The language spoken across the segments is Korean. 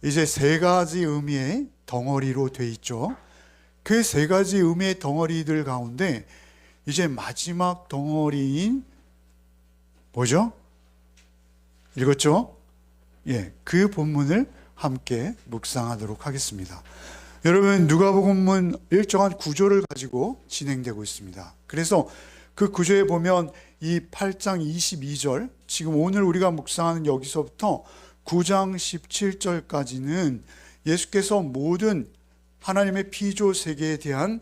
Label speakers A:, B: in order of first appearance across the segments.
A: 이제 세 가지 의미의 덩어리로 돼 있죠. 그 세 가지 의미의 덩어리들 가운데 이제 마지막 덩어리인 뭐죠? 읽었죠? 그 본문을 함께 묵상하도록 하겠습니다. 여러분, 누가복음은 일정한 구조를 가지고 진행되고 있습니다. 그래서 그 구조에 보면 이 8장 22절, 지금 오늘 우리가 묵상하는 여기서부터 9장 17절까지는 예수께서 모든 하나님의 피조 세계에 대한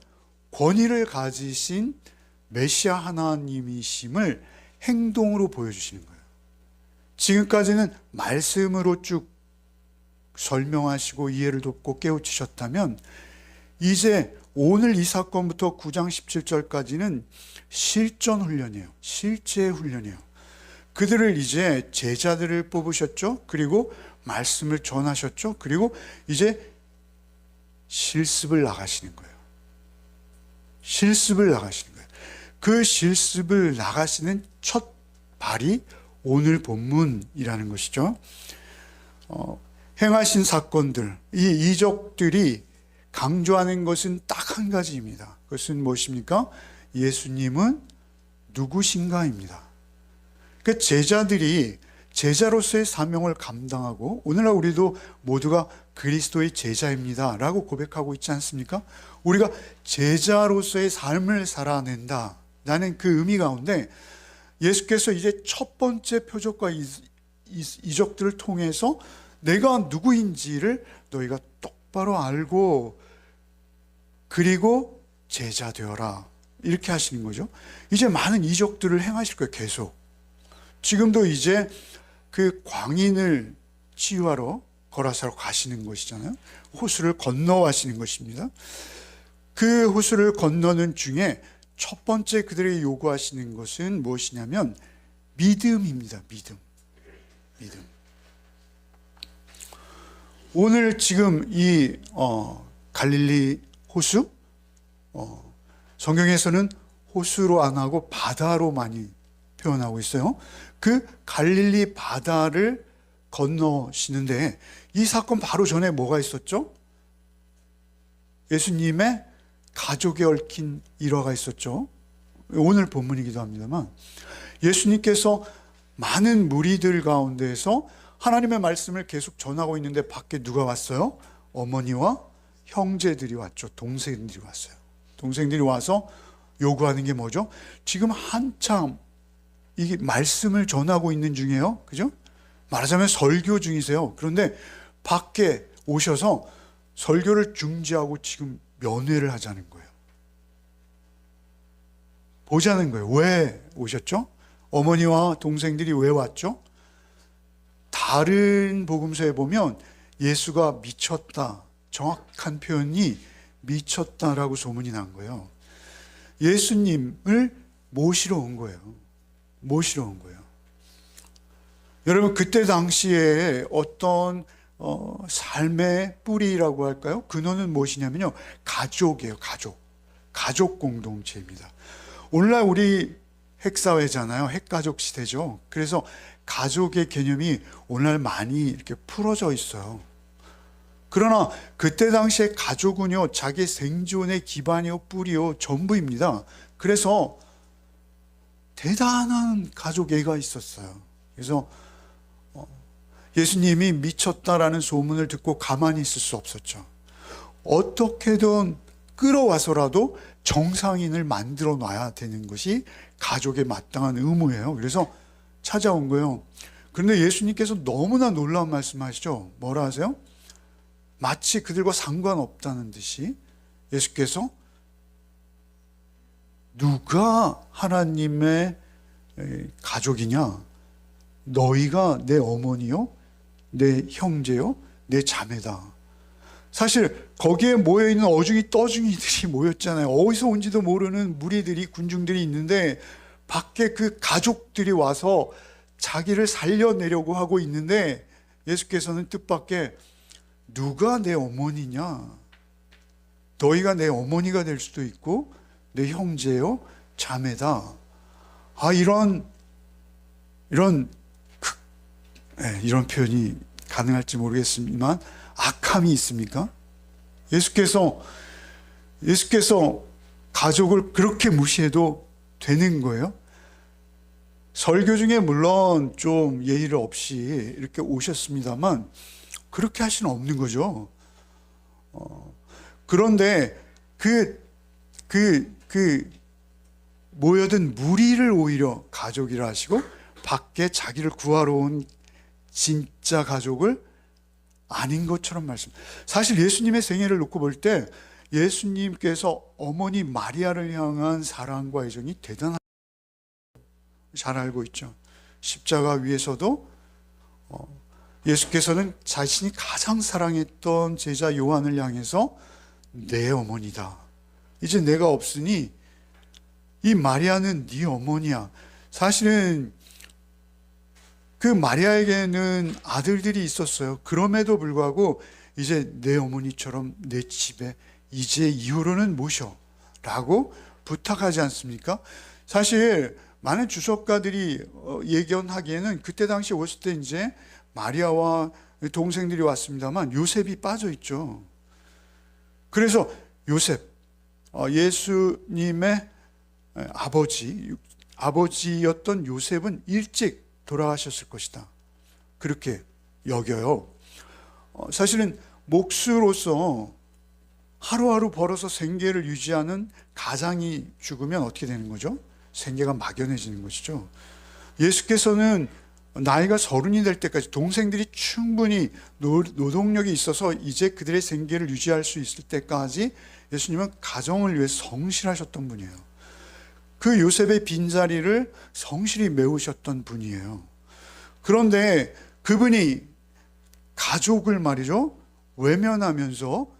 A: 권위를 가지신 메시아 하나님이심을 행동으로 보여주시는 거예요. 지금까지는 말씀으로 쭉 설명하시고 이해를 돕고 깨우치셨다면, 이제 오늘 이 사건부터 9장 17절까지는 실전 훈련이에요. 실제 훈련이에요. 그들을 이제 제자들을 뽑으셨죠. 그리고 말씀을 전하셨죠. 그리고 이제 실습을 나가시는 거예요. 실습을 나가시는 거예요. 그 실습을 나가시는 첫 발이 오늘 본문이라는 것이죠. 행하신 사건들, 이 이적들이 강조하는 것은 딱 한 가지입니다. 그것은 무엇입니까? 예수님은 누구신가입니다. 그 제자들이 제자로서의 사명을 감당하고, 오늘날 우리도 모두가 그리스도의 제자입니다 라고 고백하고 있지 않습니까? 우리가 제자로서의 삶을 살아낸다 라는 그 의미 가운데 예수께서 이제 첫 번째 표적과 이적들을 통해서 내가 누구인지를 너희가 똑바로 알고 그리고 제자 되어라, 이렇게 하시는 거죠. 이제 많은 이적들을 행하실 거예요. 계속. 지금도 이제 그 광인을 치유하러 거라사로 가시는 것이잖아요. 호수를 건너가시는 것입니다. 그 호수를 건너는 중에 첫 번째 그들에게 요구하시는 것은 무엇이냐면 믿음입니다. 믿음. 오늘 지금 이 갈릴리 호수, 성경에서는 호수로 안 하고 바다로 많이 표현하고 있어요. 그 갈릴리 바다를 건너시는데 이 사건 바로 전에 뭐가 있었죠? 예수님의 가족에 얽힌 일화가 있었죠. 오늘 본문이기도 합니다만, 예수님께서 많은 무리들 가운데에서 하나님의 말씀을 계속 전하고 있는데 밖에 누가 왔어요? 어머니와 형제들이 왔죠. 동생들이 왔어요. 동생들이 와서 요구하는 게 뭐죠? 지금 한참 이 말씀을 전하고 있는 중이에요. 그죠? 말하자면 설교 중이세요. 그런데 밖에 오셔서 설교를 중지하고 지금 면회를 하자는 거예요. 보자는 거예요. 왜 오셨죠? 어머니와 동생들이 왜 왔죠? 다른 복음서에 보면 예수가 미쳤다, 정확한 표현이 미쳤다라고 소문이 난 거예요. 예수님을 모시러 온 거예요. 모시러 온 거예요. 여러분, 그때 당시에 어떤 삶의 뿌리라고 할까요? 근원은 무엇이냐면요, 가족이에요. 가족 공동체입니다. 오늘날 우리 핵사회잖아요. 핵가족 시대죠. 그래서 가족의 개념이 오늘날 많이 이렇게 풀어져 있어요. 그러나 그때 당시에 가족은요, 자기 생존의 기반이요, 뿌리요, 전부입니다. 그래서 대단한 가족애가 있었어요. 그래서 예수님이 미쳤다라는 소문을 듣고 가만히 있을 수 없었죠. 어떻게든 끌어와서라도 정상인을 만들어 놔야 되는 것이 가족의 마땅한 의무예요. 그래서 찾아온 거예요. 그런데 예수님께서 너무나 놀라운 말씀하시죠. 뭐라 하세요? 마치 그들과 상관없다는 듯이 예수께서 누가 하나님의 가족이냐? 너희가 내 어머니요, 내 형제요, 내 자매다. 사실 거기에 모여있는 어중이 떠중이들이 모였잖아요. 어디서 온지도 모르는 무리들이, 군중들이 있는데 밖에 그 가족들이 와서 자기를 살려내려고 하고 있는데 예수께서는 뜻밖의 누가 내 어머니냐? 너희가 내 어머니가 될 수도 있고 내 형제요, 자매다. 이런 표현이 가능할지 모르겠지만 악함이 있습니까? 예수께서 가족을 그렇게 무시해도 되는 거예요? 설교 중에 물론 좀 예의를 없이 이렇게 오셨습니다만 그렇게 할 수는 없는 거죠. 그런데 모여든 무리를 오히려 가족이라 하시고 밖에 자기를 구하러 온 진짜 가족을 아닌 것처럼 말씀. 사실 예수님의 생애를 놓고 볼 때 예수님께서 어머니 마리아를 향한 사랑과 애정이 대단한, 잘 알고 있죠. 십자가 위에서도 예수께서는 자신이 가장 사랑했던 제자 요한을 향해서 내 어머니다. 이제 내가 없으니 이 마리아는 네 어머니야. 사실은 그 마리아에게는 아들들이 있었어요. 그럼에도 불구하고 이제 내 어머니처럼 내 집에 이제 이후로는 모셔 라고 부탁하지 않습니까? 사실 많은 주석가들이 예견하기에는 그때 당시 오실 때 이제 마리아와 동생들이 왔습니다만 요셉이 빠져 있죠. 그래서 요셉, 예수님의 아버지였던 요셉은 일찍 돌아가셨을 것이다. 그렇게 여겨요. 사실은 목수로서 하루하루 벌어서 생계를 유지하는 가장이 죽으면 어떻게 되는 거죠? 생계가 막연해지는 것이죠. 예수께서는 나이가 30이 될 때까지 동생들이 충분히 노동력이 있어서 이제 그들의 생계를 유지할 수 있을 때까지 예수님은 가정을 위해 성실하셨던 분이에요. 그 요셉의 빈자리를 성실히 메우셨던 분이에요. 그런데 그분이 가족을 말이죠, 외면하면서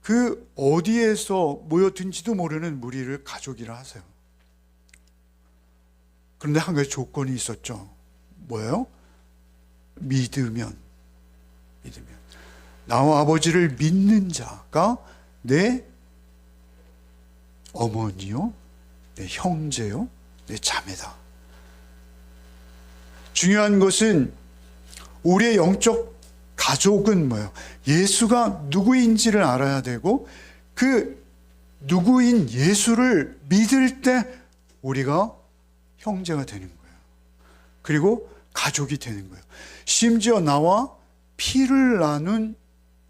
A: 그 어디에서 모여든지도 모르는 무리를 가족이라 하세요. 그런데 한 가지 조건이 있었죠. 뭐예요? 믿으면. 나와 아버지를 믿는 자가 내 어머니요, 내 형제요, 내 자매다. 중요한 것은 우리의 영적 가족은 뭐예요? 예수가 누구인지를 알아야 되고 그 누구인 예수를 믿을 때 우리가 형제가 되는 거예요. 그리고 가족이 되는 거예요. 심지어 나와 피를 나눈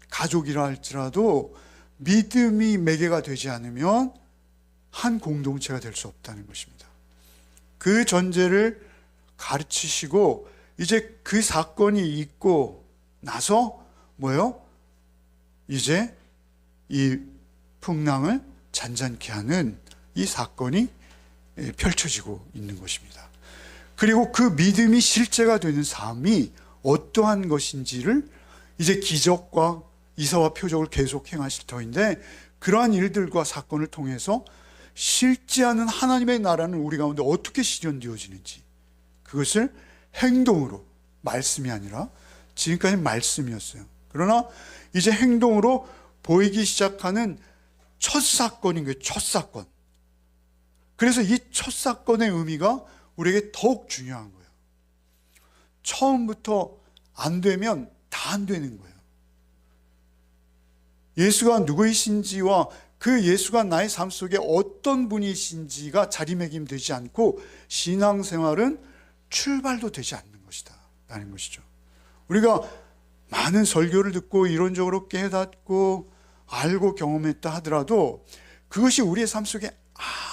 A: 가족이라 할지라도 믿음이 매개가 되지 않으면 한 공동체가 될 수 없다는 것입니다. 그 전제를 가르치시고 이제 그 사건이 있고 나서 뭐예요? 이제 이 풍랑을 잔잔케 하는 이 사건이 펼쳐지고 있는 것입니다. 그리고 그 믿음이 실제가 되는 삶이 어떠한 것인지를 이제 기적과 이사와 표적을 계속 행하실 터인데 그러한 일들과 사건을 통해서 실제하는 하나님의 나라는 우리 가운데 어떻게 실현되어지는지 그것을 행동으로, 말씀이 아니라 지금까지 말씀이었어요. 그러나 이제 행동으로 보이기 시작하는 첫 사건인 거예요. 첫 사건. 그래서 이 첫 사건의 의미가 우리에게 더욱 중요한 거예요. 처음부터 안 되면 다 안 되는 거예요. 예수가 누구이신지와 그 예수가 나의 삶 속에 어떤 분이신지가 자리매김되지 않고 신앙생활은 출발도 되지 않는 것이다 라는 것이죠. 우리가 많은 설교를 듣고 이론적으로 깨닫고 알고 경험했다 하더라도 그것이 우리의 삶 속에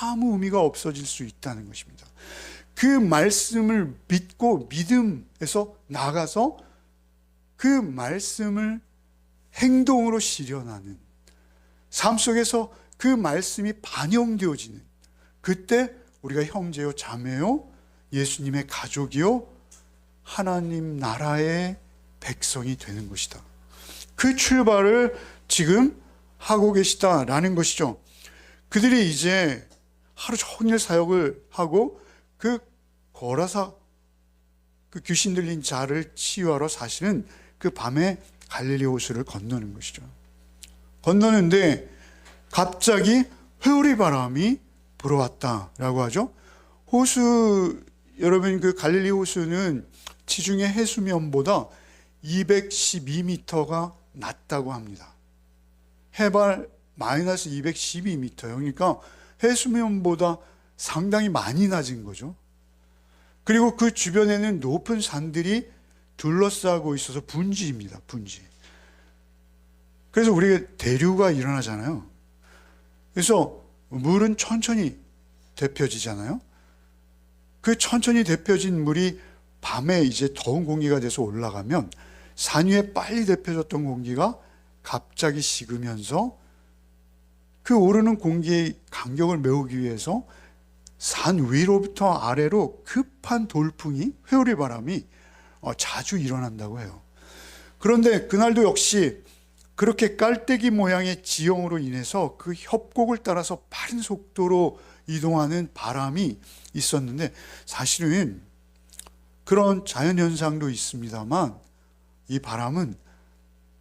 A: 아무 의미가 없어질 수 있다는 것입니다. 그 말씀을 믿고 믿음에서 나가서 그 말씀을 행동으로 실현하는 삶 속에서 그 말씀이 반영되어지는 그때 우리가 형제요 자매요 예수님의 가족이요 하나님 나라의 백성이 되는 것이다. 그 출발을 지금 하고 계시다라는 것이죠. 그들이 이제 하루 종일 사역을 하고 그 거라사 그 귀신 들린 자를 치유하러 사실은 그 밤에 갈릴리 호수를 건너는 것이죠. 건너는데 갑자기 회오리 바람이 불어왔다라고 하죠. 호수, 여러분 그 갈릴리 호수는 지중해 해수면보다 212m가 낮다고 합니다. 해발 마이너스 212m. 그러니까 해수면보다 상당히 많이 낮은 거죠. 그리고 그 주변에는 높은 산들이 둘러싸고 있어서 분지입니다. 분지. 그래서 우리가 대류가 일어나잖아요. 그래서 물은 천천히 데펴지잖아요. 그 천천히 데펴진 물이 밤에 이제 더운 공기가 돼서 올라가면 산 위에 빨리 데펴졌던 공기가 갑자기 식으면서 그 오르는 공기의 간격을 메우기 위해서 산 위로부터 아래로 급한 돌풍이, 회오리 바람이 자주 일어난다고 해요. 그런데 그날도 역시 그렇게 깔때기 모양의 지형으로 인해서 그 협곡을 따라서 빠른 속도로 이동하는 바람이 있었는데, 사실은 그런 자연현상도 있습니다만 이 바람은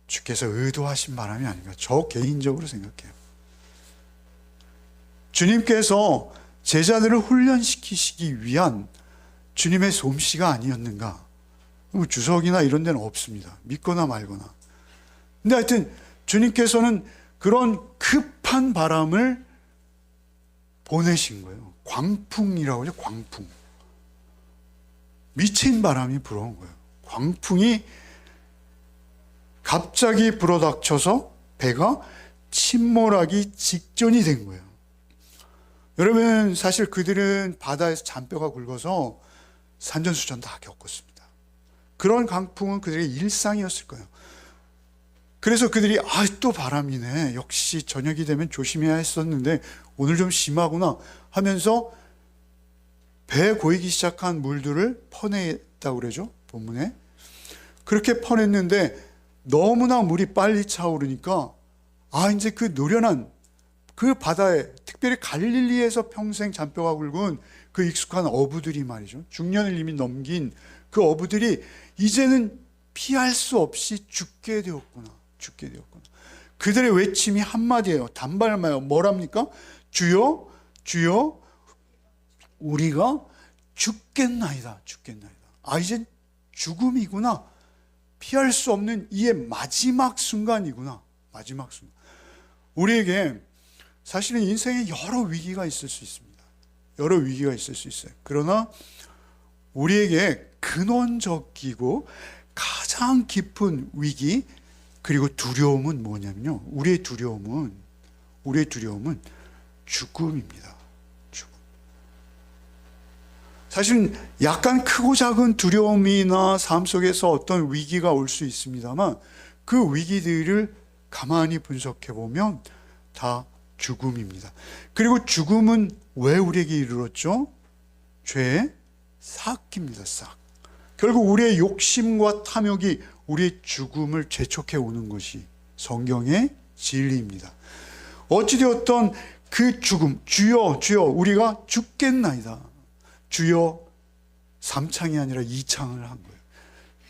A: 주께서 의도하신 바람이 아닌가, 저 개인적으로 생각해요. 주님께서 제자들을 훈련시키시기 위한 주님의 솜씨가 아니었는가? 주석이나 이런 데는 없습니다. 믿거나 말거나. 근데 하여튼 주님께서는 그런 급한 바람을 보내신 거예요. 광풍이라고 하죠. 광풍. 미친 바람이 불어온 거예요. 광풍이 갑자기 불어닥쳐서 배가 침몰하기 직전이 된 거예요. 여러분, 사실 그들은 바다에서 잔뼈가 굵어서 산전수전 다 겪었습니다. 그런 강풍은 그들의 일상이었을 거예요. 그래서 그들이 또 바람이네, 역시 저녁이 되면 조심해야 했었는데 오늘 좀 심하구나 하면서 배에 고이기 시작한 물들을 퍼냈다고 그러죠, 본문에. 그렇게 퍼냈는데 너무나 물이 빨리 차오르니까 이제 그 노련한 그 바다에, 특별히 갈릴리에서 평생 잔뼈가 굵은 그 익숙한 어부들이 말이죠, 중년을 이미 넘긴 그 어부들이 이제는 피할 수 없이 죽게 되었구나. 그들의 외침이 한마디예요. 단발마요. 뭐랍니까? 주여, 주여, 우리가 죽겠나이다. 이젠 죽음이구나. 피할 수 없는 이의 마지막 순간이구나. 마지막 순간. 우리에게 사실은 인생에 여러 위기가 있을 수 있습니다. 여러 위기가 있을 수 있어요. 그러나 우리에게 근원적이고 가장 깊은 위기, 그리고 두려움은 뭐냐면요, 우리의 두려움은 죽음입니다. 죽음. 사실은 약간 크고 작은 두려움이나 삶 속에서 어떤 위기가 올 수 있습니다만 그 위기들을 가만히 분석해 보면 다 죽음입니다. 그리고 죽음은 왜 우리에게 이르렀죠? 죄의 삭입니다. 삭. 결국 우리의 욕심과 탐욕이 우리의 죽음을 재촉해 오는 것이 성경의 진리입니다. 어찌되었던 그 죽음, 주여, 주여, 우리가 죽겠나이다. 주여, 3창이 아니라 2창을 한 거예요.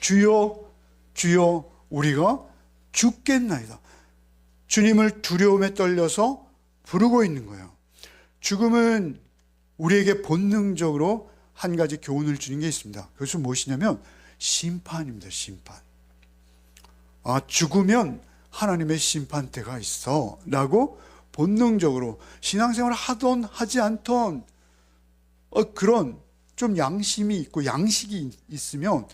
A: 주여, 주여, 우리가 죽겠나이다. 주님을 두려움에 떨려서 부르고 있는 거예요. 죽음은 우리에게 본능적으로 한 가지 교훈을 주는 게 있습니다. 그것은 무엇이냐면 심판입니다. 심판. 죽으면 하나님의 심판대가 있어 라고 본능적으로 신앙생활을 하던 하지 않던 그런 좀 양심이 있고 양식이 있으면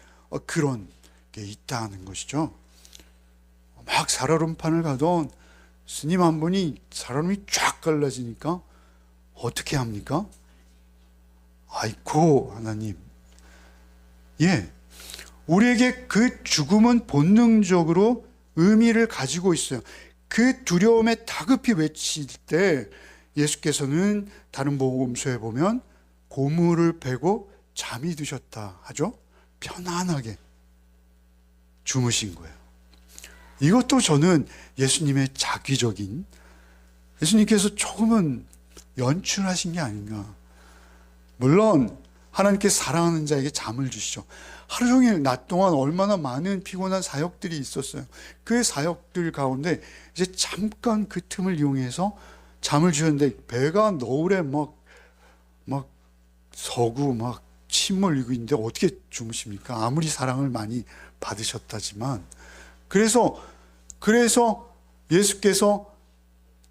A: 그런 게 있다는 것이죠. 막 살얼음판을 가던 스님 한 분이 살얼음이 쫙 갈라지니까 어떻게 합니까? 아이고 하나님, 우리에게 그 죽음은 본능적으로 의미를 가지고 있어요. 그 두려움에 다급히 외칠 때 예수께서는 다른 복음서에 보면 고무를 베고 잠이 드셨다 하죠. 편안하게 주무신 거예요. 이것도 저는 예수님의 자기적인, 예수님께서 조금은 연출하신 게 아닌가. 물론 하나님께 사랑하는 자에게 잠을 주시죠. 하루 종일 낮 동안 얼마나 많은 피곤한 사역들이 있었어요. 그 사역들 가운데 이제 잠깐 그 틈을 이용해서 잠을 주셨는데 배가 너울에 막 서고 막 침 흘리고 있는데 어떻게 주무십니까? 아무리 사랑을 많이 받으셨다지만. 그래서 예수께서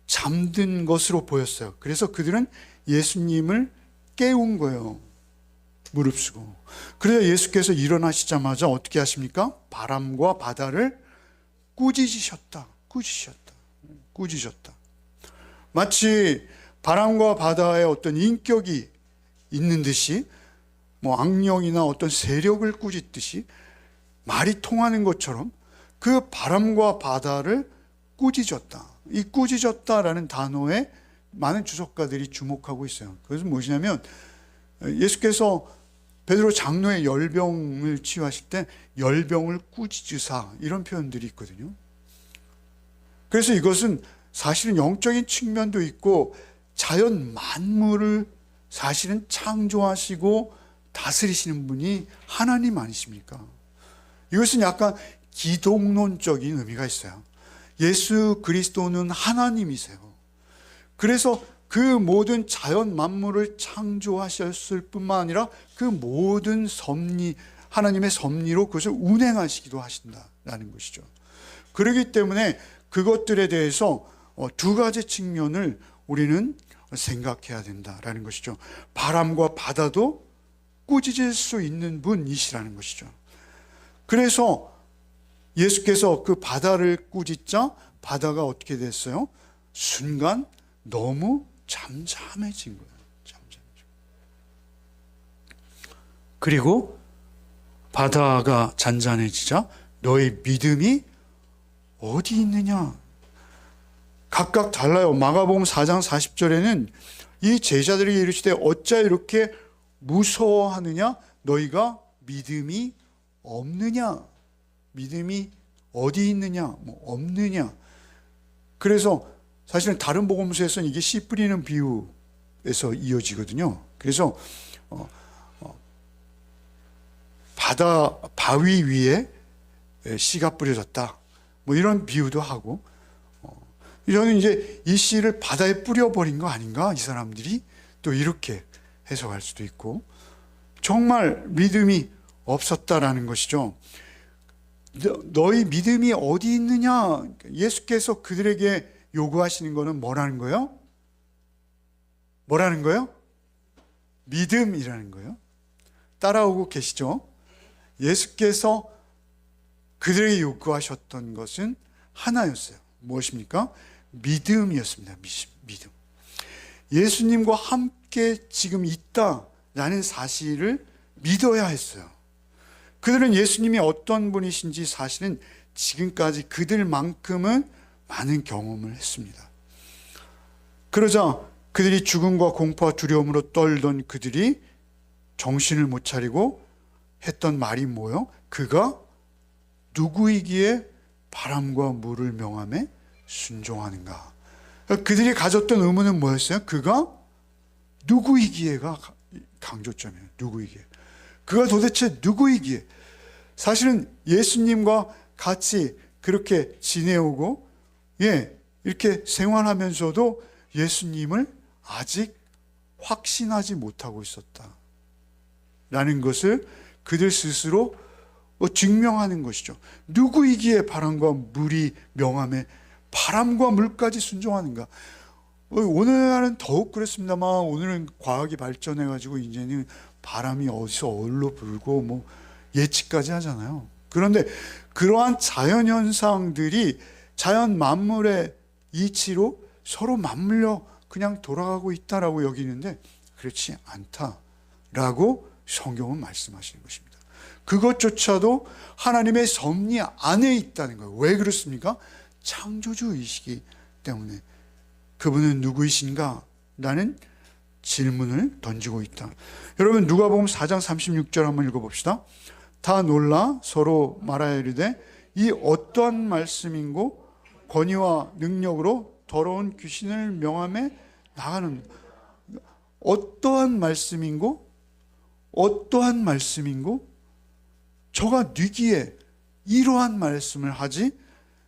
A: 잠든 것으로 보였어요. 그래서 그들은 예수님을 깨운 거예요. 무릅쓰고. 그래서 예수께서 일어나시자마자 어떻게 하십니까? 바람과 바다를 꾸짖으셨다. 마치 바람과 바다에 어떤 인격이 있는 듯이, 뭐 악령이나 어떤 세력을 꾸짖듯이 말이 통하는 것처럼 그 바람과 바다를 꾸짖었다. 이 꾸짖었다라는 단어에 많은 주석가들이 주목하고 있어요. 그것은 무엇이냐면, 예수께서 베드로 장로의 열병을 치유하실 때 열병을 꾸짖으사, 이런 표현들이 있거든요. 그래서 이것은 사실은 영적인 측면도 있고 자연 만물을 사실은 창조하시고 다스리시는 분이 하나님 아니십니까? 이것은 약간 기독론적인 의미가 있어요. 예수 그리스도는 하나님이세요. 그래서 그 모든 자연 만물을 창조하셨을 뿐만 아니라 그 모든 섭리, 하나님의 섭리로 그것을 운행하시기도 하신다라는 것이죠. 그렇기 때문에 그것들에 대해서 두 가지 측면을 우리는 생각해야 된다라는 것이죠. 바람과 바다도 꾸짖을 수 있는 분이시라는 것이죠. 그래서 예수께서 그 바다를 꾸짖자 바다가 어떻게 됐어요? 순간 너무 잠잠해진 거예요. 그리고 바다가 잔잔해지자 너의 믿음이 어디 있느냐? 각각 달라요. 마가복음 4장 40절에는 이 제자들이 이르시되 어찌 이렇게 무서워하느냐? 너희가 믿음이 없느냐? 믿음이 어디 있느냐? 없느냐? 그래서 사실은 다른 복음서에서는 이게 씨 뿌리는 비유에서 이어지거든요. 그래서 바위 위에 씨가 뿌려졌다. 이런 비유도 하고, 저는 이제 이 씨를 바다에 뿌려버린 거 아닌가? 이 사람들이 또 이렇게 해석할 수도 있고, 정말 믿음이 없었다라는 것이죠. 너희 믿음이 어디 있느냐? 예수께서 그들에게 요구하시는 거는 뭐라는 거예요? 뭐라는 거예요? 믿음이라는 거예요. 따라오고 계시죠? 예수께서 그들에게 요구하셨던 것은 하나였어요. 무엇입니까? 믿음이었습니다. 믿음. 예수님과 함께 지금 있다라는 사실을 믿어야 했어요. 그들은 예수님이 어떤 분이신지 사실은 지금까지 그들만큼은 많은 경험을 했습니다. 그러자 그들이 죽음과 공포와 두려움으로 떨던 그들이 정신을 못 차리고 했던 말이 뭐요? 그가 누구이기에 바람과 물을 명함에 순종하는가? 그들이 가졌던 의문은 뭐였어요? 그가 누구이기에가 강조점이에요. 누구이기에. 그가 도대체 누구이기에. 사실은 예수님과 같이 그렇게 지내오고 이렇게 생활하면서도 예수님을 아직 확신하지 못하고 있었다라는 것을 그들 스스로 증명하는 것이죠. 누구이기에 바람과 물이 명함에 바람과 물까지 순종하는가? 오늘날은 더욱 그렇습니다만, 오늘은 과학이 발전해가지고 이제는 바람이 어디서 어디로 불고 예측까지 하잖아요. 그런데 그러한 자연현상들이 자연 만물의 이치로 서로 맞물려 그냥 돌아가고 있다라고 여기는데 그렇지 않다라고 성경은 말씀하시는 것입니다. 그것조차도 하나님의 섭리 안에 있다는 거예요. 왜 그렇습니까? 창조주이시기 때문에. 그분은 누구이신가? 라는 질문을 던지고 있다. 여러분, 누가복음 4장 36절 한번 읽어봅시다. 다 놀라 서로 말하여 이르되 이 어떠한 말씀인고 권위와 능력으로 더러운 귀신을 명함에 나가는. 어떠한 말씀인고 저가 뉘기에 이러한 말씀을 하지?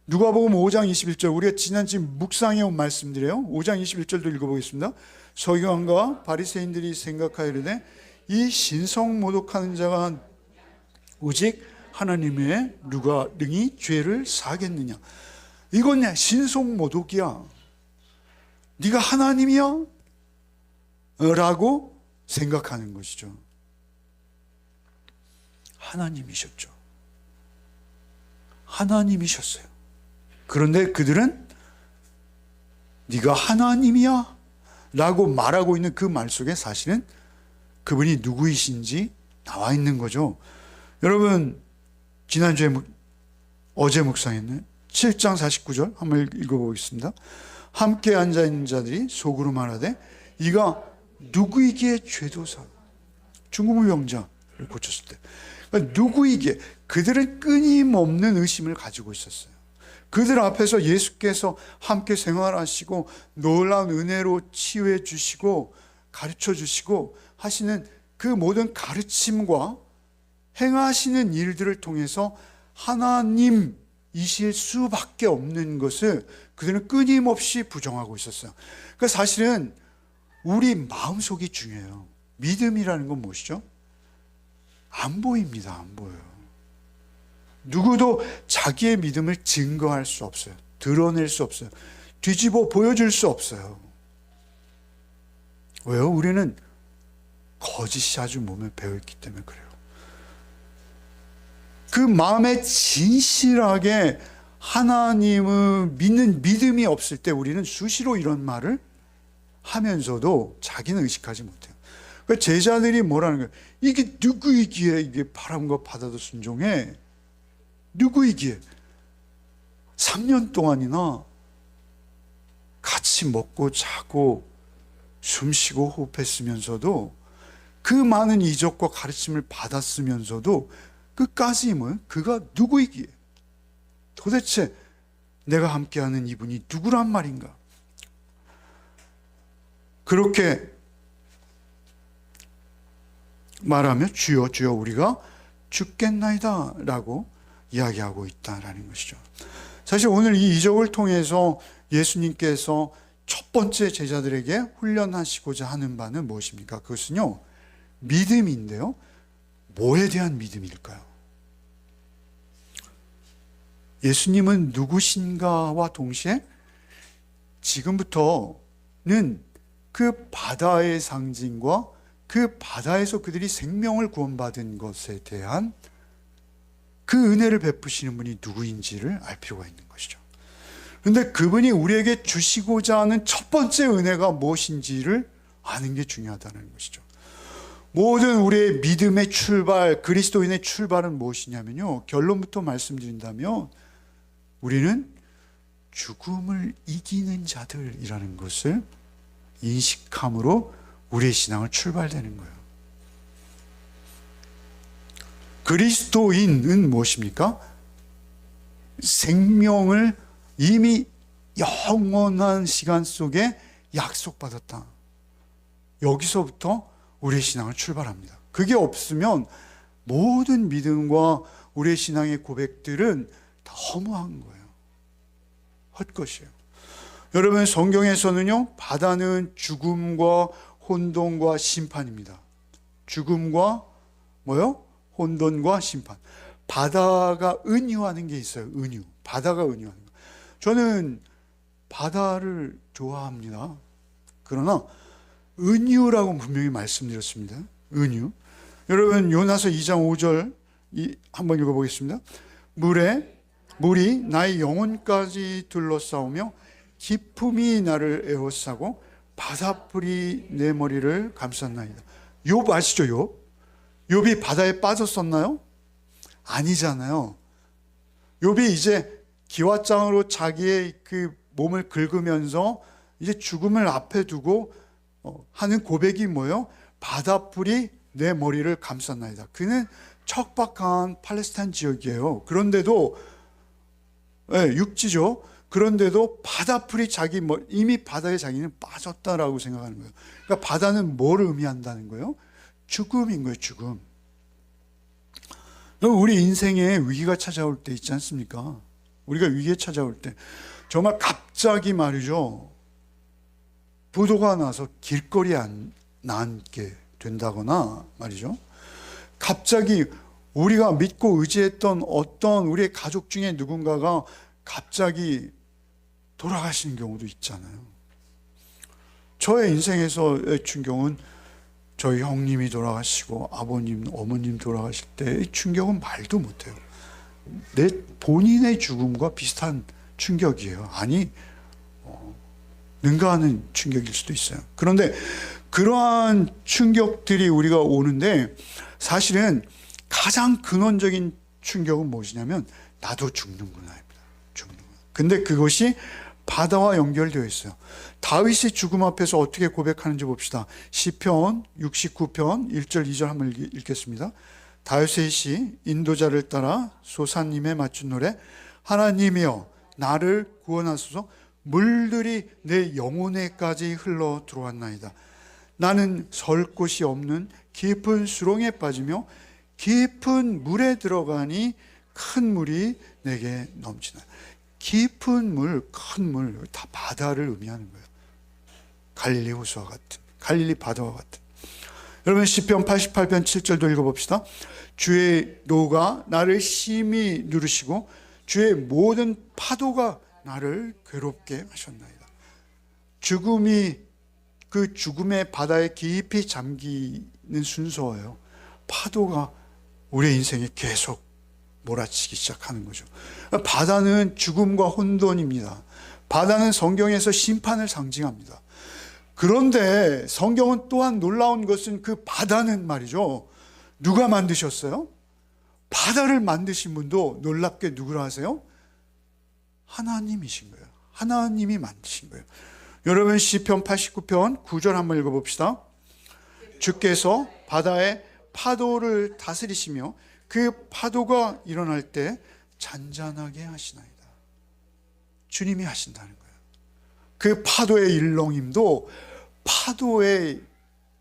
A: 누가복음 5장 21절, 우리가 지금 묵상해온 말씀들이에요. 5장 21절도 읽어보겠습니다. 서기관과 바리새인들이 생각하여 이르되 이 신성모독하는 자가 오직 하나님의 누가 능히 죄를 사겠느냐. 이건 신성모독이야. 네가 하나님이야? 라고 생각하는 것이죠. 하나님이셨죠. 하나님이셨어요. 그런데 그들은 네가 하나님이야? 라고 말하고 있는 그 말 속에 사실은 그분이 누구이신지 나와 있는 거죠. 여러분, 지난주에 어제 묵상했네. 7장 49절 한번 읽어보겠습니다. 함께 앉아있는 자들이 속으로 말하되 이가 누구이기에 죄도사. 중국의 병자를 고쳤을 때, 그러니까 누구이기에, 그들은 끊임없는 의심을 가지고 있었어요. 그들 앞에서 예수께서 함께 생활하시고 놀라운 은혜로 치유해 주시고 가르쳐 주시고 하시는 그 모든 가르침과 행하시는 일들을 통해서 하나님이실 수밖에 없는 것을 그들은 끊임없이 부정하고 있었어요. 그러니까 사실은 우리 마음속이 중요해요. 믿음이라는 건 무엇이죠? 안 보입니다. 안 보여요. 누구도 자기의 믿음을 증거할 수 없어요. 드러낼 수 없어요. 뒤집어 보여줄 수 없어요. 왜요? 우리는 거짓이 아주 몸에 배어있기 때문에 그래요. 그 마음에 진실하게 하나님을 믿는 믿음이 없을 때 우리는 수시로 이런 말을 하면서도 자기는 의식하지 못해요. 그러니까 제자들이 뭐라는 거예요? 이게 누구이기에 이게 바람과 바다도 순종해? 누구이기에? 3년 동안이나 같이 먹고 자고 숨쉬고 호흡했으면서도 그 많은 이적과 가르침을 받았으면서도 끝까지 뭐 그가 누구이기에? 도대체 내가 함께하는 이분이 누구란 말인가? 그렇게 말하며 주여 주여 우리가 죽겠나이다 라고 이야기하고 있다라는 것이죠. 사실 오늘 이 이적을 통해서 예수님께서 첫 번째 제자들에게 훈련하시고자 하는 바는 무엇입니까? 그것은요, 믿음인데요. 뭐에 대한 믿음일까요? 예수님은 누구신가와 동시에 지금부터는 그 바다의 상징과 그 바다에서 그들이 생명을 구원받은 것에 대한 그 은혜를 베푸시는 분이 누구인지를 알 필요가 있는 것이죠. 그런데 그분이 우리에게 주시고자 하는 첫 번째 은혜가 무엇인지를 아는 게 중요하다는 것이죠. 모든 우리의 믿음의 출발, 그리스도인의 출발은 무엇이냐면요, 결론부터 말씀드린다면 우리는 죽음을 이기는 자들이라는 것을 인식함으로 우리의 신앙을 출발되는 거예요. 그리스도인은 무엇입니까? 생명을 이미 영원한 시간 속에 약속받았다. 여기서부터 우리의 신앙을 출발합니다. 그게 없으면 모든 믿음과 우리의 신앙의 고백들은 다 허무한 거예요. 헛것이에요. 여러분, 성경에서는요, 바다는 죽음과 혼돈과 심판입니다. 죽음과 뭐요? 혼돈과 심판. 바다가 은유하는 게 있어요. 은유. 바다가 은유하는 거. 저는 바다를 좋아합니다. 그러나 은유라고 분명히 말씀드렸습니다. 은유. 여러분, 요나서 2장 5절 한번 읽어보겠습니다. 물이 나의 영혼까지 둘러싸우며 기품이 나를 에워싸고 바다풀이 내 머리를 감쌌나이다. 욥 아시죠? 욥이 바다에 빠졌었나요? 아니잖아요. 욥이 이제 기왓장으로 자기의 그 몸을 긁으면서 이제 죽음을 앞에 두고 하는 고백이 뭐예요? 바다풀이 내 머리를 감쌌나이다. 그는 척박한 팔레스타인 지역이에요. 그런데도 육지죠. 그런데도 바다풀이 이미 바다에 자기는 빠졌다라고 생각하는 거예요. 그러니까 바다는 뭘 의미한다는 거예요? 죽음인 거예요. 죽음. 우리 인생에 위기가 찾아올 때 있지 않습니까? 우리가 위기에 찾아올 때 정말 갑자기 말이죠, 부도가 나서 길거리에 앉게 된다거나 말이죠. 갑자기 우리가 믿고 의지했던 어떤 우리의 가족 중에 누군가가 갑자기 돌아가시는 경우도 있잖아요. 저의 인생에서의 충격은 저희 형님이 돌아가시고 아버님, 어머님 돌아가실 때의 충격은 말도 못해요. 내 본인의 죽음과 비슷한 충격이에요. 아니, 능가하는 충격일 수도 있어요. 그런데 그러한 충격들이 우리가 오는데 사실은 가장 근원적인 충격은 무엇이냐면 나도 죽는구나입니다. 죽는구나. 근데 그것이 바다와 연결되어 있어요. 다윗이 죽음 앞에서 어떻게 고백하는지 봅시다. 시편 69편 1절 2절 한번 읽겠습니다. 다윗의 시 인도자를 따라 소사님에 맞춘 노래. 하나님이여 나를 구원하소서. 물들이 내 영혼에까지 흘러 들어왔나이다. 나는 설 곳이 없는 깊은 수렁에 빠지며 깊은 물에 들어가니 큰 물이 내게 넘치나. 깊은 물, 큰 물, 다 바다를 의미하는 거예요. 갈릴리 호수와 같은, 갈릴리 바다와 같은. 여러분 시편 88편 7절도 읽어봅시다. 주의 노가 나를 심히 누르시고 주의 모든 파도가 나를 괴롭게 하셨나이다. 죽음이 그 죽음의 바다에 깊이 잠기는 순서예요. 파도가 우리의 인생에 계속 몰아치기 시작하는 거죠. 바다는 죽음과 혼돈입니다. 바다는 성경에서 심판을 상징합니다. 그런데 성경은 또한 놀라운 것은 그 바다는 말이죠. 누가 만드셨어요? 바다를 만드신 분도 놀랍게 누구라 하세요? 하나님이신 거예요. 하나님이 만드신 거예요. 여러분 시편 89편 9절 한번 읽어봅시다. 주께서 바다의 파도를 다스리시며 그 파도가 일어날 때 잔잔하게 하시나이다. 주님이 하신다는 거예요. 그 파도의 일렁임도 파도의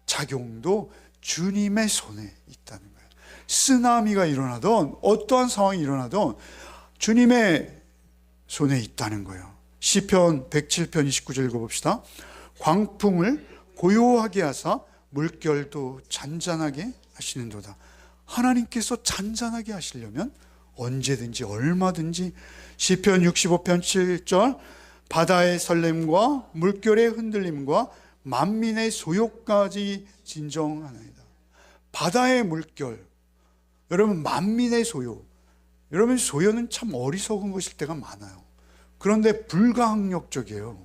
A: 작용도 주님의 손에 있다는 거예요. 쓰나미가 일어나던 어떠한 상황이 일어나던 주님의 손에 있다는 거예요. 시편 107편 29절 읽어봅시다. 광풍을 고요하게 하사 물결도 잔잔하게 하시는도다. 하나님께서 잔잔하게 하시려면 언제든지 얼마든지 시편 65편 7절 바다의 설렘과 물결의 흔들림과 만민의 소요까지 진정하나이다. 바다의 물결, 여러분 만민의 소요, 여러분 소요는 참 어리석은 것일 때가 많아요. 그런데 불가항력적이에요.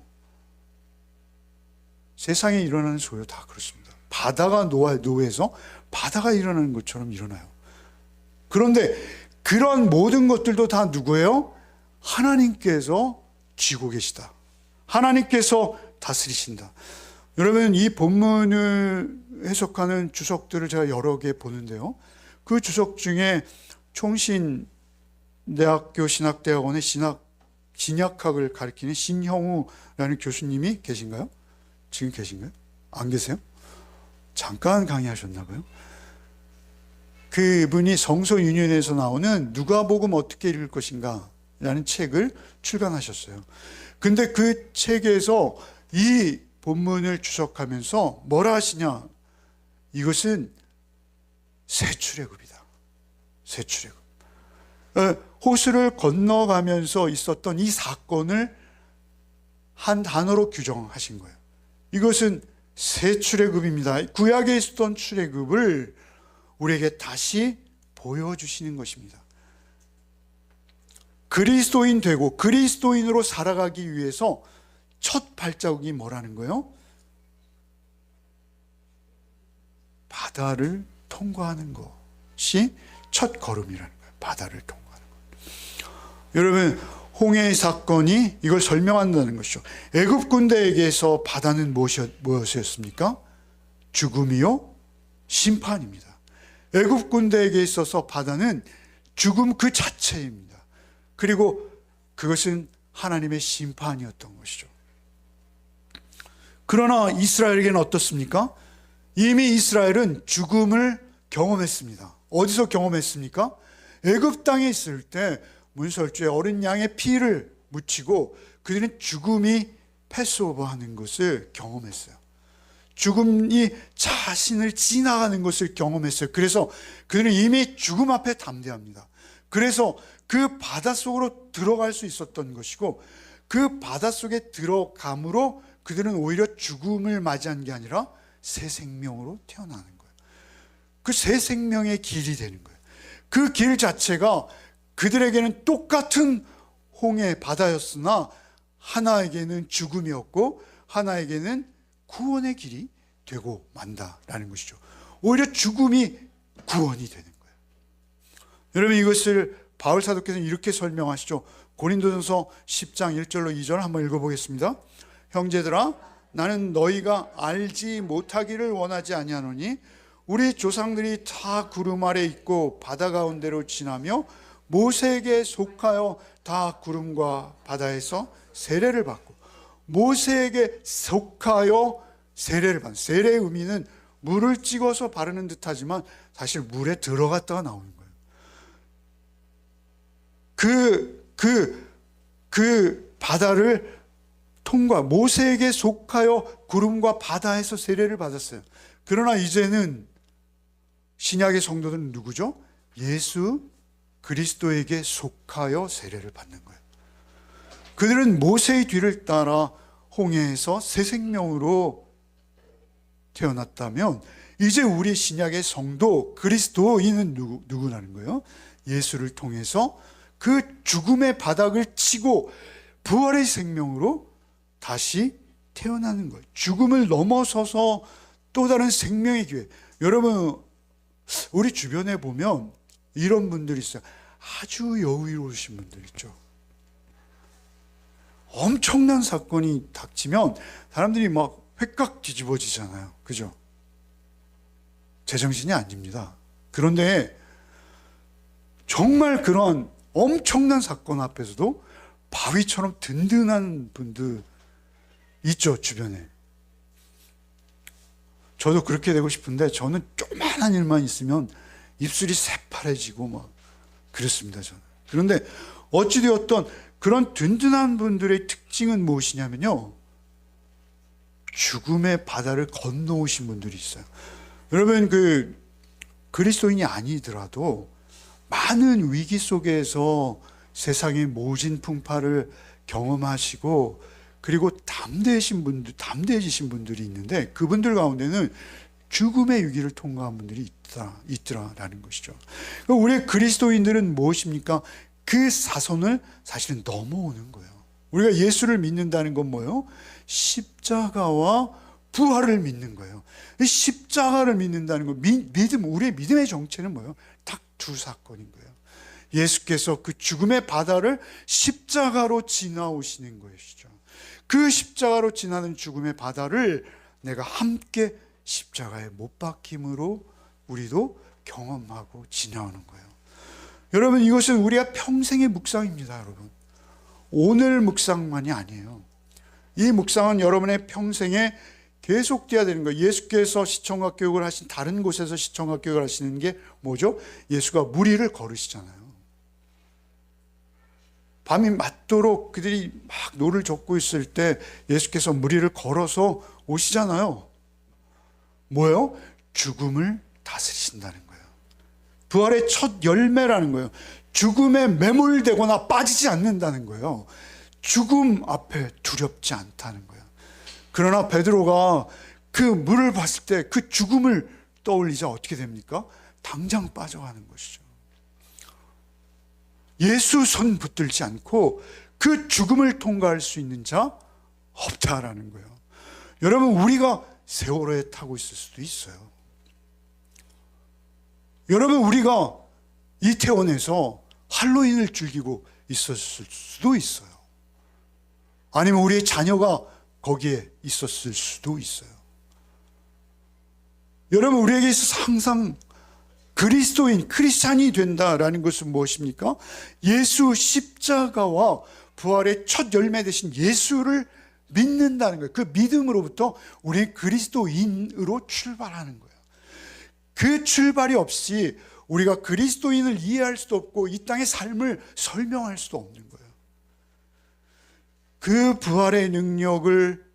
A: 세상에 일어나는 소요 다 그렇습니다. 바다가 노해서 바다가 일어나는 것처럼 일어나요. 그런데 그런 모든 것들도 다 누구예요? 하나님께서 쥐고 계시다. 하나님께서 다스리신다. 여러분 이 본문을 해석하는 주석들을 제가 여러 개 보는데요. 그 주석 중에 총신대학교 신학대학원의 진약학을 가르치는 신형우라는 교수님이 계신가요? 지금 계신가요? 안 계세요? 잠깐 강의하셨나 봐요. 그분이 성서윤연에서 나오는 누가복음 어떻게 읽을 것인가 라는 책을 출간하셨어요. 근데 그 책에서 이 본문을 주석하면서 뭐라 하시냐? 이것은 새 출애굽이다. 새 출애굽. 호수를 건너가면서 있었던 이 사건을 한 단어로 규정하신 거예요. 이것은 새 출애굽입니다. 구약에 있었던 출애굽을 우리에게 다시 보여주시는 것입니다. 그리스도인 되고 그리스도인으로 살아가기 위해서 첫 발자국이 뭐라는 거예요? 바다를 통과하는 것이 첫 걸음이라는 거예요. 바다를 통과하는 것. 여러분 홍해의 사건이 이걸 설명한다는 것이죠. 애굽 군대에게서 바다는 무엇이었습니까? 죽음이요? 심판입니다. 애굽 군대에게 있어서 바다는 죽음 그 자체입니다. 그리고 그것은 하나님의 심판이었던 것이죠. 그러나 이스라엘에게는 어떻습니까? 이미 이스라엘은 죽음을 경험했습니다. 어디서 경험했습니까? 애굽 땅에 있을 때 문설주에 어린 양의 피를 묻히고 그들은 죽음이 패스오버하는 것을 경험했어요. 죽음이 자신을 지나가는 것을 경험했어요. 그래서 그들은 이미 죽음 앞에 담대합니다. 그래서 그 바닷속으로 들어갈 수 있었던 것이고, 그 바닷속에 들어감으로 그들은 오히려 죽음을 맞이한 게 아니라 새 생명으로 태어나는 거예요. 그 새 생명의 길이 되는 거예요. 그 길 자체가 그들에게는 똑같은 홍해 바다였으나 하나에게는 죽음이었고 하나에게는 구원의 길이 되고 만다라는 것이죠. 오히려 죽음이 구원이 되는 거예요. 여러분, 이것을 바울 사도께서는 이렇게 설명하시죠. 고린도전서 10장 1절로 2절 한번 읽어보겠습니다. 형제들아, 나는 너희가 알지 못하기를 원하지 아니하노니 우리 조상들이 다 구름 아래 있고 바다 가운데로 지나며 모세에게 속하여 다 구름과 바다에서 세례를 받고, 모세에게 속하여 세례를 받는, 세례의 의미는 물을 찍어서 바르는 듯하지만 사실 물에 들어갔다가 나오는 거예요. 그 바다를 통과, 모세에게 속하여 구름과 바다에서 세례를 받았어요. 그러나 이제는 신약의 성도들은 누구죠? 예수 그리스도에게 속하여 세례를 받는 거예요. 그들은 모세의 뒤를 따라 홍해에서 새 생명으로 태어났다면, 이제 우리 신약의 성도 그리스도인은 누구라는 거예요? 예수를 통해서 그 죽음의 바닥을 치고 부활의 생명으로 다시 태어나는 거예요. 죽음을 넘어서서 또 다른 생명의 기회. 여러분, 우리 주변에 보면 이런 분들이 있어요. 아주 여유로우신 분들 있죠. 엄청난 사건이 닥치면 사람들이 막 획각 뒤집어지잖아요. 그죠? 제정신이 아닙니다. 그런데 정말 그런 엄청난 사건 앞에서도 바위처럼 든든한 분들 있죠, 주변에. 저도 그렇게 되고 싶은데 저는 조그만한 일만 있으면 입술이 새파래지고 막 그렇습니다, 저는. 그런데 어찌되었던 그런 든든한 분들의 특징은 무엇이냐면요, 죽음의 바다를 건너오신 분들이 있어요. 여러분, 그리스도인이 아니더라도 많은 위기 속에서 세상의 모진 풍파를 경험하시고, 그리고 담대해지신 분들이 있는데, 그분들 가운데는 죽음의 위기를 통과한 분들이 있더라라는 것이죠. 우리 그리스도인들은 무엇입니까? 그 사선을 사실은 넘어오는 거예요. 우리가 예수를 믿는다는 건 뭐예요? 십자가와 부활을 믿는 거예요. 십자가를 믿는다는 거, 우리의 믿음의 정체는 뭐예요? 딱 두 사건인 거예요. 예수께서 그 죽음의 바다를 십자가로 지나오시는 것이죠. 그 십자가로 지나는 죽음의 바다를 내가 함께 십자가에 못 박힘으로 우리도 경험하고 지나오는 거예요. 여러분, 이것은 우리가 평생의 묵상입니다. 여러분, 오늘 묵상만이 아니에요. 이 묵상은 여러분의 평생에 계속돼야 되는 거예요. 예수께서 시청각 교육을 하신, 다른 곳에서 시청각 교육을 하시는 게 뭐죠? 예수가 무리를 걸으시잖아요. 밤이 맞도록 그들이 막 노를 젓고 있을 때 예수께서 무리를 걸어서 오시잖아요. 뭐예요? 죽음을 다스리신다는 거예요. 부활의 첫 열매라는 거예요. 죽음에 매몰되거나 빠지지 않는다는 거예요. 죽음 앞에 두렵지 않다는 거예요. 그러나 베드로가 그 물을 봤을 때 그 죽음을 떠올리자 어떻게 됩니까? 당장 빠져가는 것이죠. 예수 손 붙들지 않고 그 죽음을 통과할 수 있는 자 없다라는 거예요. 여러분, 우리가 세월호에 타고 있을 수도 있어요. 여러분, 우리가 이태원에서 할로윈을 즐기고 있었을 수도 있어요. 아니면 우리의 자녀가 거기에 있었을 수도 있어요. 여러분, 우리에게 있어서 항상 크리스찬이 된다라는 것은 무엇입니까? 예수 십자가와 부활의 첫 열매 되신 예수를 믿는다는 거예요. 그 믿음으로부터 우리 그리스도인으로 출발하는 거예요. 그 출발이 없이 우리가 그리스도인을 이해할 수도 없고 이 땅의 삶을 설명할 수도 없는 거예요. 그 부활의 능력을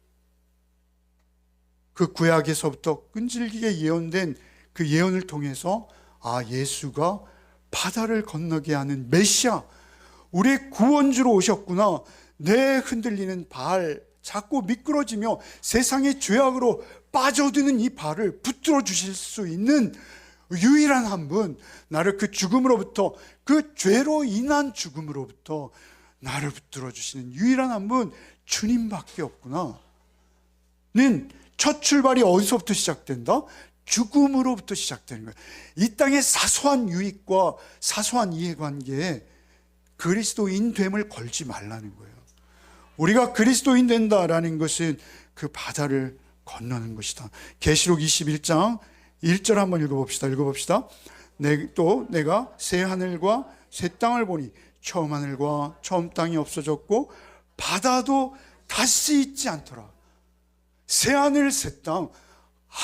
A: 그 구약에서부터 끈질기게 예언된 그 예언을 통해서 예수가 바다를 건너게 하는 메시아, 우리의 구원주로 오셨구나. 내 흔들리는 발, 자꾸 미끄러지며 세상의 죄악으로 빠져드는 이 발을 붙들어 주실 수 있는 유일한 한 분, 나를 그 죽음으로부터, 그 죄로 인한 죽음으로부터 나를 붙들어 주시는 유일한 한 분, 주님밖에 없구나. 는 첫 출발이 어디서부터 시작된다? 죽음으로부터 시작되는 거예요. 이 땅의 사소한 유익과 사소한 이해관계에 그리스도인됨을 걸지 말라는 거예요. 우리가 그리스도인 된다라는 것은 그 바다를 건너는 것이다. 계시록 21장 1절 한번 읽어봅시다. 또 내가 새 하늘과 새 땅을 보니 처음 하늘과 처음 땅이 없어졌고 바다도 다시 있지 않더라. 새 하늘 새 땅,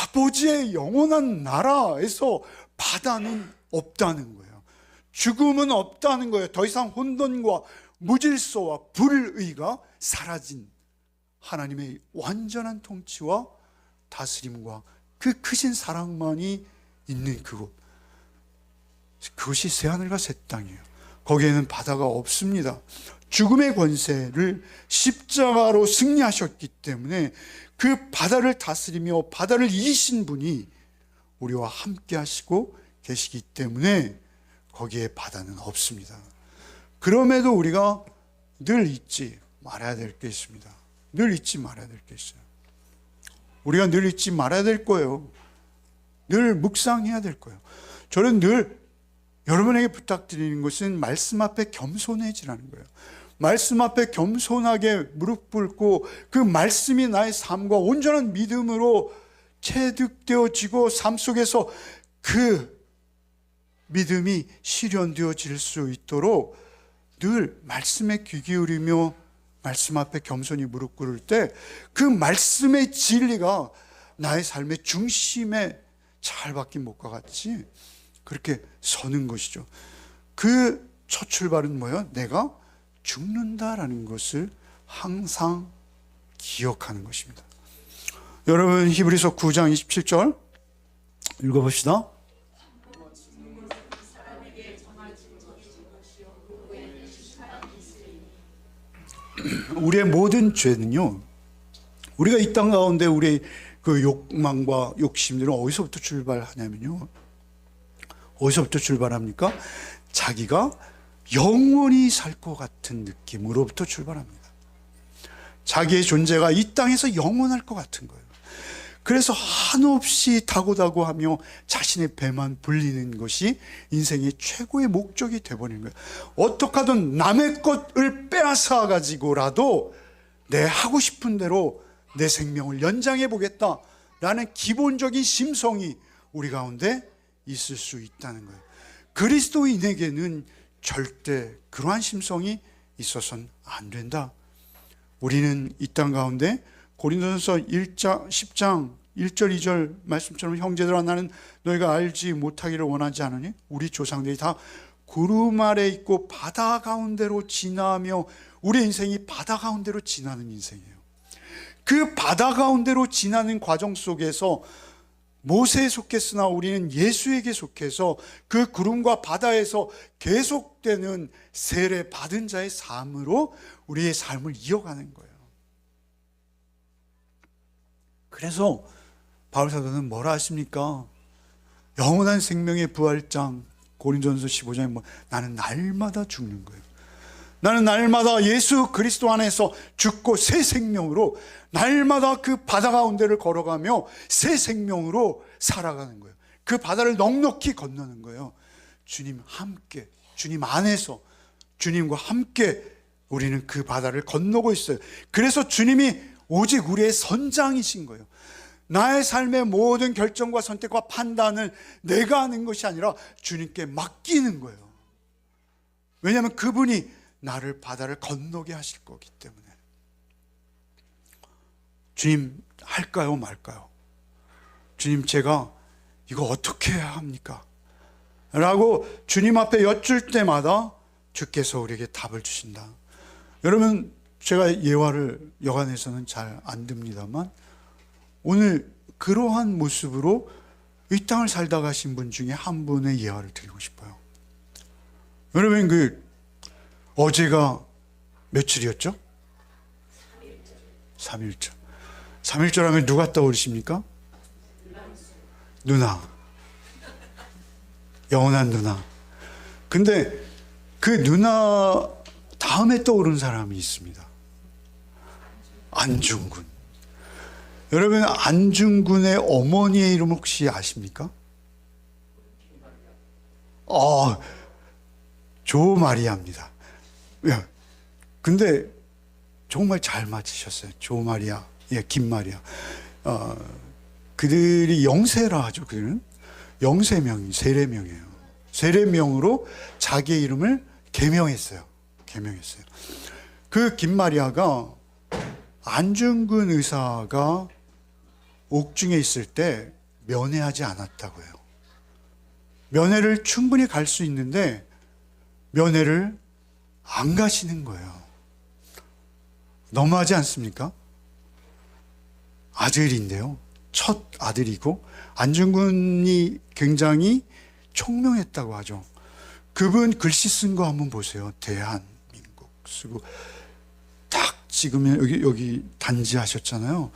A: 아버지의 영원한 나라에서 바다는 없다는 거예요. 죽음은 없다는 거예요. 더 이상 혼돈과 무질서와 불의가 사라진 하나님의 완전한 통치와 다스림과 그 크신 사랑만이 있는 그곳, 그것이 새하늘과 새 땅이에요. 거기에는 바다가 없습니다. 죽음의 권세를 십자가로 승리하셨기 때문에 그 바다를 다스리며 바다를 이기신 분이 우리와 함께 하시고 계시기 때문에 거기에 바다는 없습니다. 그럼에도 우리가 늘 잊지 말아야 될 게 있습니다. 늘 잊지 말아야 될 게 있어요. 우리가 늘 잊지 말아야 될 거예요. 늘 묵상해야 될 거예요. 저는 늘 여러분에게 부탁드리는 것은 말씀 앞에 겸손해지라는 거예요. 말씀 앞에 겸손하게 무릎 꿇고 그 말씀이 나의 삶과 온전한 믿음으로 체득되어지고 삶 속에서 그 믿음이 실현되어질 수 있도록 늘 말씀에 귀 기울이며 말씀 앞에 겸손히 무릎 꿇을 때 그 말씀의 진리가 나의 삶의 중심에 잘 박힌 못과 같이 그렇게 서는 것이죠. 그 첫 출발은 뭐예요? 내가 죽는다라는 것을 항상 기억하는 것입니다. 여러분 히브리서 9장 27절 읽어봅시다. 우리의 모든 죄는요, 우리가 이 땅 가운데 우리의 그 욕망과 욕심들은 어디서부터 출발하냐면요, 어디서부터 출발합니까? 자기가 영원히 살 것 같은 느낌으로부터 출발합니다. 자기의 존재가 이 땅에서 영원할 것 같은 거예요. 그래서 한없이 다고다고하며 자신의 배만 불리는 것이 인생의 최고의 목적이 되어버리는 거예요. 어떻게 하든 남의 것을 빼앗아 가지고라도 내 하고 싶은 대로 내 생명을 연장해 보겠다라는 기본적인 심성이 우리 가운데 있을 수 있다는 거예요. 그리스도인에게는 절대 그러한 심성이 있어서는 안 된다. 우리는 이 땅 가운데 고린도전서 10장 1절 2절 말씀처럼 형제들아 나는 너희가 알지 못하기를 원하지 않으니 우리 조상들이 다 구름 아래 있고 바다 가운데로 지나며 우리 인생이 바다 가운데로 지나는 인생이에요. 그 바다 가운데로 지나는 과정 속에서 모세에 속했으나 우리는 예수에게 속해서 그 구름과 바다에서 계속되는 세례 받은 자의 삶으로 우리의 삶을 이어가는 거예요. 그래서 바울사도는 뭐라 하십니까? 영원한 생명의 부활장 고린도전서 15장에 나는 날마다 죽는 거예요. 나는 날마다 예수 그리스도 안에서 죽고 새 생명으로 날마다 그 바다 가운데를 걸어가며 새 생명으로 살아가는 거예요. 그 바다를 넉넉히 건너는 거예요. 주님 함께, 주님 안에서 주님과 함께 우리는 그 바다를 건너고 있어요. 그래서 주님이 오직 우리의 선장이신 거예요. 나의 삶의 모든 결정과 선택과 판단을 내가 하는 것이 아니라 주님께 맡기는 거예요. 왜냐하면 그분이 나를 바다를 건너게 하실 거기 때문에. 주님 할까요 말까요? 주님 제가 이거 어떻게 해야 합니까? 라고 주님 앞에 여쭐 때마다 주께서 우리에게 답을 주신다. 여러분 제가 예화를 여간에서는 잘 안 듭니다만 오늘 그러한 모습으로 이 땅을 살다 가신 분 중에 한 분의 예화를 드리고 싶어요. 여러분, 어제가 며칠이었죠? 3.1절. 3.1절 하면 누가 떠오르십니까? 누나. 영원한 누나. 근데 그 누나 다음에 떠오른 사람이 있습니다. 안중근. 여러분, 안중근의 어머니의 이름 혹시 아십니까? 조마리아입니다. 근데 정말 잘 맞으셨어요. 조마리아, 김마리아. 그들이 영세라 하죠. 그들은 영세명이 세례명이에요. 세례명으로 자기의 이름을 개명했어요. 그 김마리아가 안중근 의사가 옥중에 있을 때 면회하지 않았다고 해요. 면회를 충분히 갈 수 있는데 면회를 안 가시는 거예요. 너무하지 않습니까? 아들인데요. 첫 아들이고 안중근이 굉장히 총명했다고 하죠. 그분 글씨 쓴 거 한번 보세요. 대한민국 쓰고 딱 찍으면 여기 단지 하셨잖아요.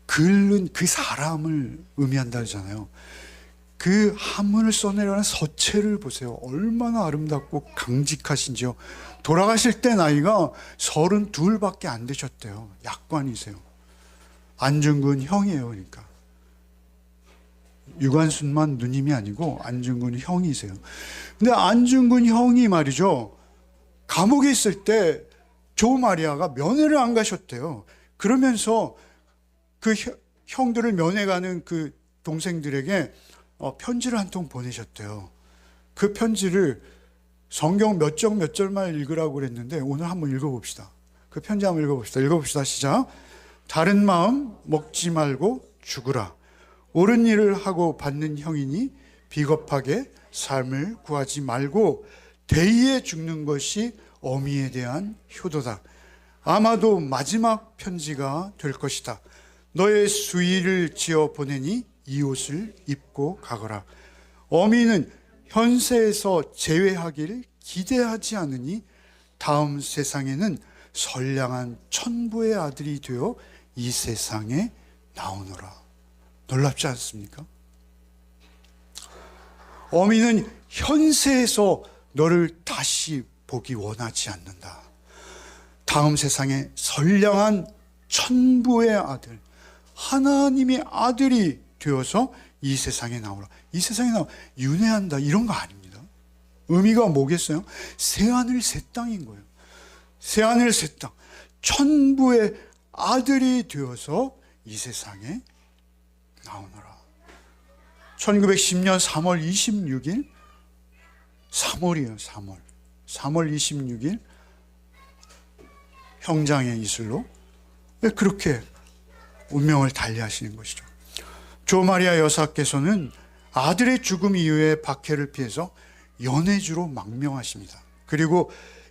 A: 글은 그 사람을 의미한다잖아요. 그 한문을 써내려는 서체를 보세요. 얼마나 아름답고 강직하신지요. 돌아가실 때 나이가 32밖에 안 되셨대요. 약관이세요. 안중근 형이에요. 그러니까 유관순만 누님이 아니고 안중근 형이세요. 근데 안중근 형이 말이죠, 감옥에 있을 때 조마리아가 면회를 안 가셨대요. 그러면서 그 형들을 면회 가는 그 동생들에게 편지를 한 통 보내셨대요. 그 편지를 성경 몇 장 몇 절만 읽으라고 그랬는데 오늘 한번 읽어봅시다. 그 편지 한번 읽어봅시다. 시작. 다른 마음 먹지 말고 죽으라. 옳은 일을 하고 받는 형이니 비겁하게 삶을 구하지 말고 대의에 죽는 것이 어미에 대한 효도다. 아마도 마지막 편지가 될 것이다. 너의 수의를 지어 보내니 이 옷을 입고 가거라. 어미는 현세에서 제외하기를 기대하지 않으니 다음 세상에는 선량한 천부의 아들이 되어 이 세상에 나오노라. 놀랍지 않습니까? 어미는 현세에서 너를 다시 보기 원하지 않는다. 다음 세상에 선량한 천부의 아들, 하나님의 아들이 되어서 이 세상에 나오라. 이 세상에 나와 윤회한다 이런 거 아닙니다. 의미가 뭐겠어요? 새하늘 새 땅인 거예요. 새하늘 새 땅, 천부의 아들이 되어서 이 세상에 나오너라. 1910년 3월 26일 3월이에요. 3월 26일 형장의 이슬로 왜 그렇게 운명을 달리하시는 것이죠. 조마리아 여사께서는 아들의 죽음 이후에 박해를 피해서 연해주로 망명하십니다. 그리고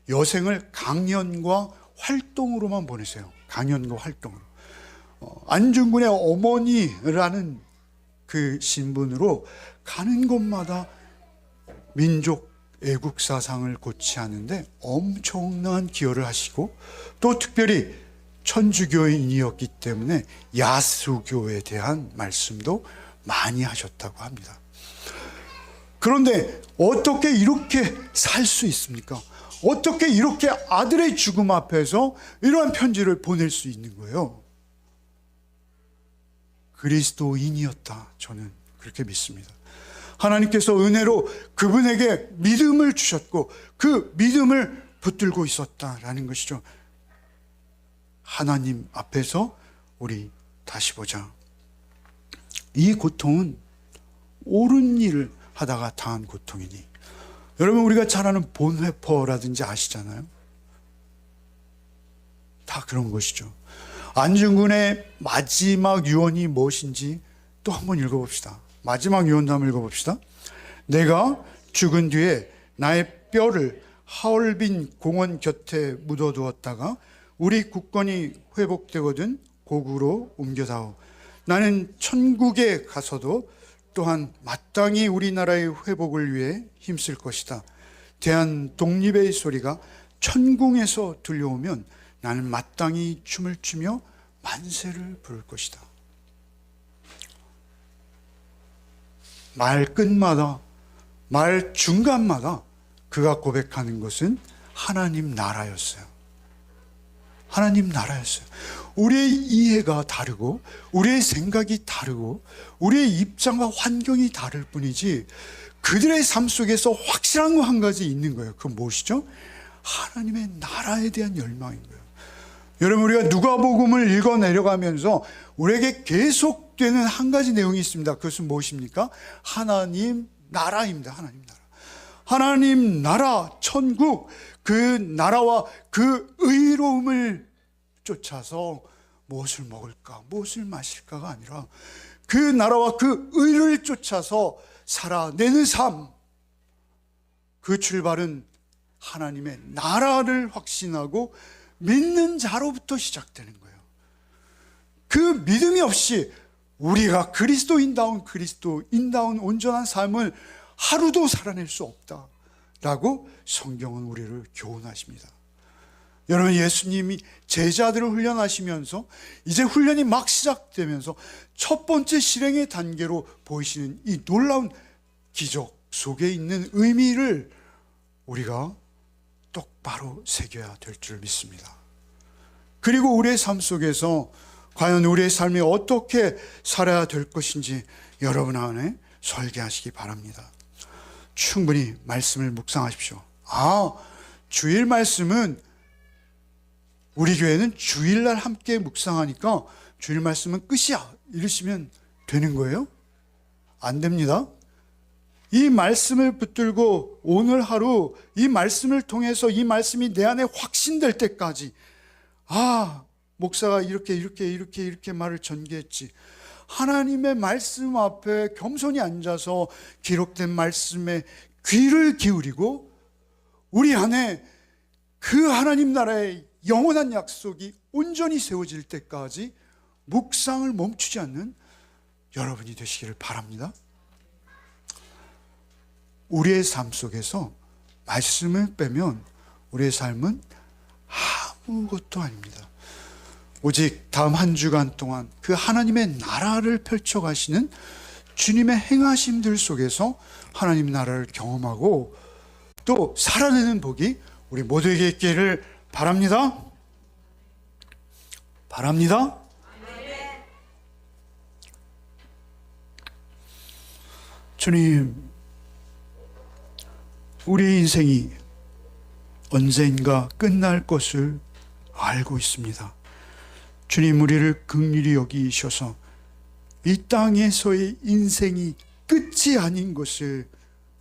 A: 여생을 강연과 활동으로만 보내세요. 강연과 활동으로. 안중근의 어머니라는 그 신분으로 가는 곳마다 민족 애국사상을 고취하는데 엄청난 기여를 하시고 또 특별히 천주교인이었기 때문에 야수교에 대한 말씀도 많이 하셨다고 합니다. 그런데 어떻게 이렇게 살 수 있습니까? 어떻게 이렇게 아들의 죽음 앞에서 이러한 편지를 보낼 수 있는 거예요? 그리스도인이었다. 저는 그렇게 믿습니다. 하나님께서 은혜로 그분에게 믿음을 주셨고 그 믿음을 붙들고 있었다라는 것이죠. 하나님 앞에서 우리 다시 보자. 이 고통은 옳은 일을 하다가 당한 고통이니, 여러분 우리가 잘 아는 본회퍼라든지 아시잖아요. 다 그런 것이죠. 안중근의 마지막 유언이 무엇인지 또 한번 읽어봅시다. 마지막 유언도 한번 읽어봅시다. 내가 죽은 뒤에 나의 뼈를 하얼빈 공원 곁에 묻어두었다가 우리 국권이 회복되거든 고구로 옮겨다오. 나는 천국에 가서도 또한 마땅히 우리나라의 회복을 위해 힘쓸 것이다. 대한 독립의 소리가 천궁에서 들려오면 나는 마땅히 춤을 추며 만세를 부를 것이다. 말 끝마다, 말 중간마다 그가 고백하는 것은 하나님 나라였어요. 하나님 나라였어요. 우리의 이해가 다르고 우리의 생각이 다르고 우리의 입장과 환경이 다를 뿐이지 그들의 삶 속에서 확실한 거 한 가지 있는 거예요. 그건 무엇이죠? 하나님의 나라에 대한 열망인 거예요. 여러분, 우리가 누가복음을 읽어 내려가면서 우리에게 계속되는 한 가지 내용이 있습니다. 그것은 무엇입니까? 하나님 나라입니다. 하나님 나라. 하나님 나라, 천국, 그 나라와 그 의로움을 쫓아서 무엇을 먹을까, 무엇을 마실까가 아니라 그 나라와 그 의를 쫓아서 살아내는 삶, 그 출발은 하나님의 나라를 확신하고 믿는 자로부터 시작되는 거예요. 그 믿음이 없이 우리가 그리스도인다운 온전한 삶을 하루도 살아낼 수 없다라고 성경은 우리를 교훈하십니다. 여러분, 예수님이 제자들을 훈련하시면서 이제 훈련이 막 시작되면서 첫 번째 실행의 단계로 보이시는 이 놀라운 기적 속에 있는 의미를 우리가 똑바로 새겨야 될 줄 믿습니다. 그리고 우리의 삶 속에서 과연 우리의 삶이 어떻게 살아야 될 것인지 여러분 안에 설계하시기 바랍니다. 충분히 말씀을 묵상하십시오. 주일 말씀은 우리 교회는 주일날 함께 묵상하니까 주일 말씀은 끝이야 이러시면 되는 거예요? 안 됩니다. 이 말씀을 붙들고 오늘 하루 이 말씀을 통해서 이 말씀이 내 안에 확신될 때까지 목사가 이렇게 말을 전개했지. 하나님의 말씀 앞에 겸손히 앉아서 기록된 말씀에 귀를 기울이고 우리 안에 그 하나님 나라의 영원한 약속이 온전히 세워질 때까지 묵상을 멈추지 않는 여러분이 되시기를 바랍니다. 우리의 삶 속에서 말씀을 빼면 우리의 삶은 아무것도 아닙니다. 오직 다음 한 주간 동안 그 하나님의 나라를 펼쳐가시는 주님의 행하심들 속에서 하나님 나라를 경험하고 또 살아내는 복이 우리 모두에게 있기를 바랍니다. 바랍니다. 주님, 우리 인생이 언젠가 끝날 것을 알고 있습니다. 주님, 우리를 긍휼히 여기셔서 이 땅에서의 인생이 끝이 아닌 것을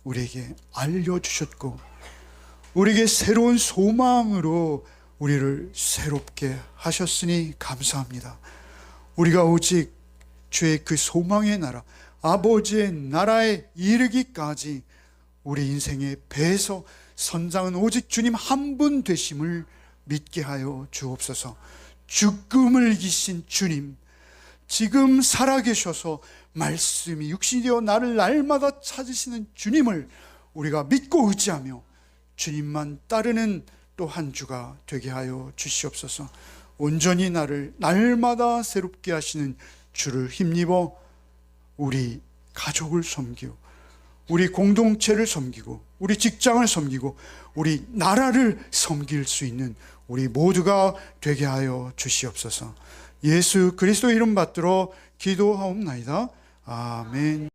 A: 우리에게 알려주셨고 우리에게 새로운 소망으로 우리를 새롭게 하셨으니 감사합니다. 우리가 오직 주의 그 소망의 나라, 아버지의 나라에 이르기까지 우리 인생의 배에서 선장은 오직 주님 한 분 되심을 믿게 하여 주옵소서. 죽음을 이기신 주님, 지금 살아계셔서 말씀이 육신이 되어 나를 날마다 찾으시는 주님을 우리가 믿고 의지하며 주님만 따르는 또 한 주가 되게 하여 주시옵소서. 온전히 나를 날마다 새롭게 하시는 주를 힘입어 우리 가족을 섬기고 우리 공동체를 섬기고 우리 직장을 섬기고 우리 나라를 섬길 수 있는 우리 모두가 되게 하여 주시옵소서. 예수 그리스도 이름 받들어 기도하옵나이다. 아멘.